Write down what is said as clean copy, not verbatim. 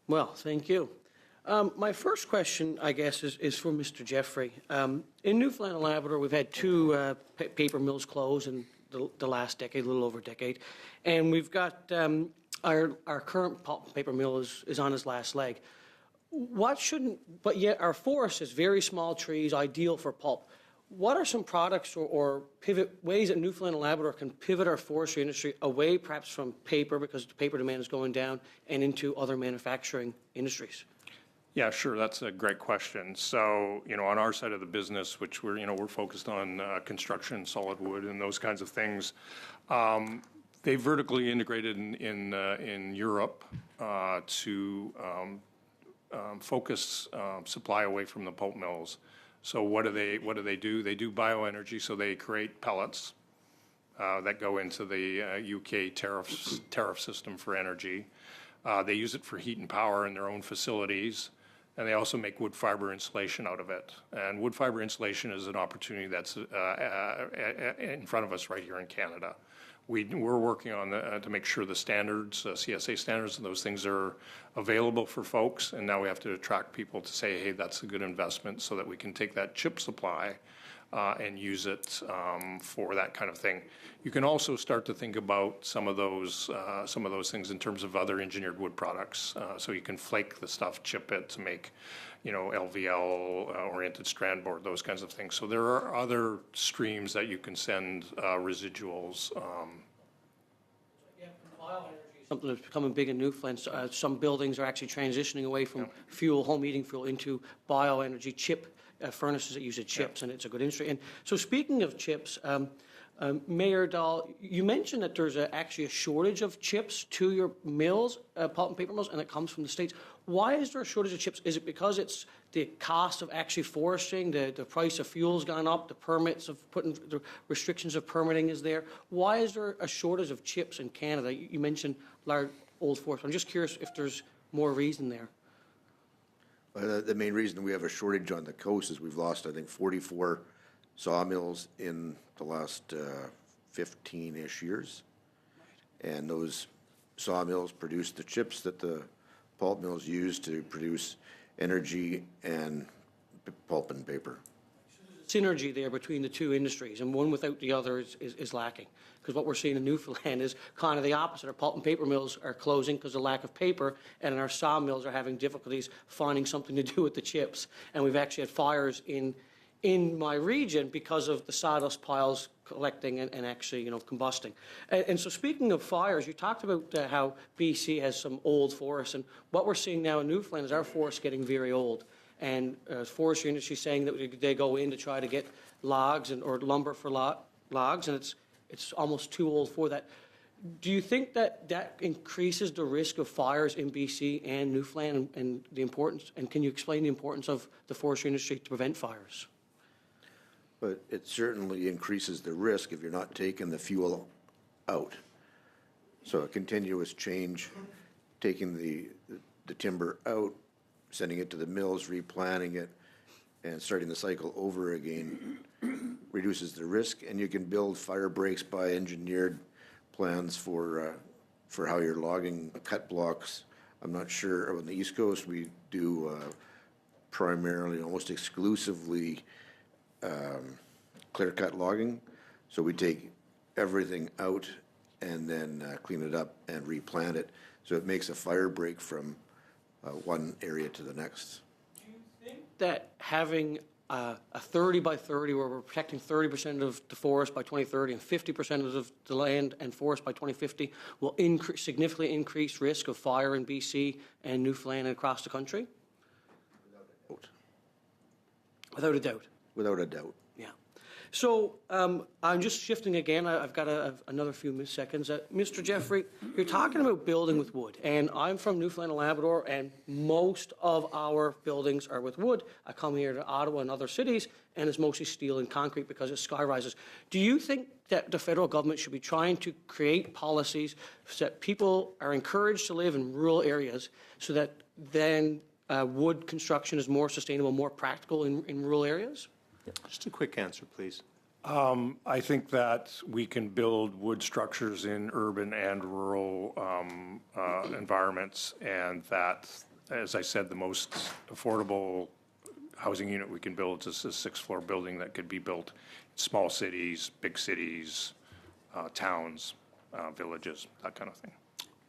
Well, thank you. My first question, I guess, is for Mr. Jeffrey. In Newfoundland and Labrador, we've had two paper mills close in the last decade, a little over a decade, and we've got our current pulp and paper mill is on its last leg. But yet our forest is very small trees, ideal for pulp. What are some products or pivot ways that Newfoundland and Labrador can pivot our forestry industry away perhaps from paper, because the paper demand is going down, and into other manufacturing industries? Yeah, sure. That's a great question. So, on our side of the business, which we're focused on construction, solid wood, and those kinds of things, they vertically integrated in Europe to focus supply away from the pulp mills. So what do they do? They do bioenergy. So they create pellets that go into the UK tariff system for energy. They use it for heat and power in their own facilities. And they also make wood fiber insulation out of it. And wood fiber insulation is an opportunity that's in front of us right here in Canada. We're working on to make sure the standards, CSA standards, and those things are available for folks. And now we have to attract people to say, hey, that's a good investment, so that we can take that chip supply and use it for that kind of thing. You can also start to think about some of those things in terms of other engineered wood products. So you can flake the stuff, chip it to make, LVL oriented strand board, those kinds of things. So there are other streams that you can send residuals. Something that's becoming big in Newfoundland. Some buildings are actually transitioning away from home heating fuel into bioenergy chip furnaces that use chips, and it's a good industry. And so, speaking of chips, Mayor Dahl, you mentioned that there's actually a shortage of chips to your mills, pulp and paper mills, and it comes from the States. Why is there a shortage of chips? Is it because it's the cost of actually foresting, the price of fuel's gone up, the permits of the restrictions of permitting is there? Why is there a shortage of chips in Canada? You mentioned large old forest. I'm just curious if there's more reason there. The main reason we have a shortage on the coast is we've lost, I think, 44 sawmills in the last 15-ish years. And those sawmills produce the chips that the pulp mills use to produce energy and pulp and paper. Synergy there between the two industries, and one without the other is lacking. Because what we're seeing in Newfoundland is kind of the opposite. Our pulp and paper mills are closing because of lack of paper, and our sawmills are having difficulties finding something to do with the chips. And we've actually had fires in my region because of the sawdust piles collecting and actually, combusting. And so, speaking of fires, you talked about how BC has some old forests, and what we're seeing now in Newfoundland is our forests getting very old. And forestry industry saying that they go in to try to get logs or lumber for logs, and it's almost too old for that. Do you think that increases the risk of fires in BC and Newfoundland, and the importance? And can you explain the importance of the forestry industry to prevent fires? But it certainly increases the risk if you're not taking the fuel out. So a continuous change, taking the timber out, sending it to the mills, replanting it, and starting the cycle over again reduces the risk. And you can build fire breaks by engineered plans for how you're logging cut blocks. I'm not sure. On the East Coast, we do primarily, almost exclusively, clear-cut logging. So we take everything out and then clean it up and replant it. So it makes a fire break from one area to the next. Do you think that having a 30 by 30, where we're protecting 30% of the forest by 2030 and 50% of the land and forest by 2050 will significantly increase risk of fire in BC and Newfoundland and across the country? Without a doubt. Without a doubt. Yeah. So I'm just shifting again. I've got another few seconds. Mr. Jeffrey, you're talking about building with wood, and I'm from Newfoundland and Labrador, and most of our buildings are with wood. I come here to Ottawa and other cities, and it's mostly steel and concrete because it sky rises. Do you think that the federal government should be trying to create policies so that people are encouraged to live in rural areas, so that then wood construction is more sustainable, more practical in rural areas? Just a quick answer, please. I think that we can build wood structures in urban and rural environments, and that as I said, the most affordable housing unit we can build is a six-floor building that could be built in small cities, big cities, towns, villages, that kind of thing.